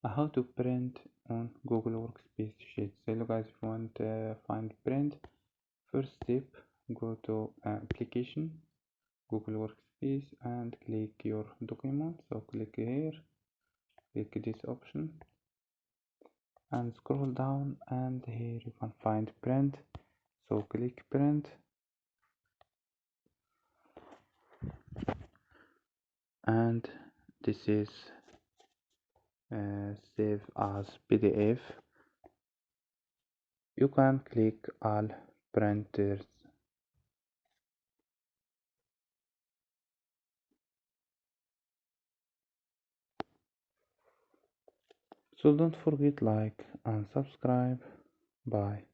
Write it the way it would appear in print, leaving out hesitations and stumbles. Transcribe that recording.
How to print on Google Workspace sheets. So hello guys, if you want to find print, first step, go to application, Google Workspace, and click your document. So click here, click this option and scroll down, and here you can find print. So click print, and this is save as PDF. You can click all printers. So don't forget like and subscribe. Bye.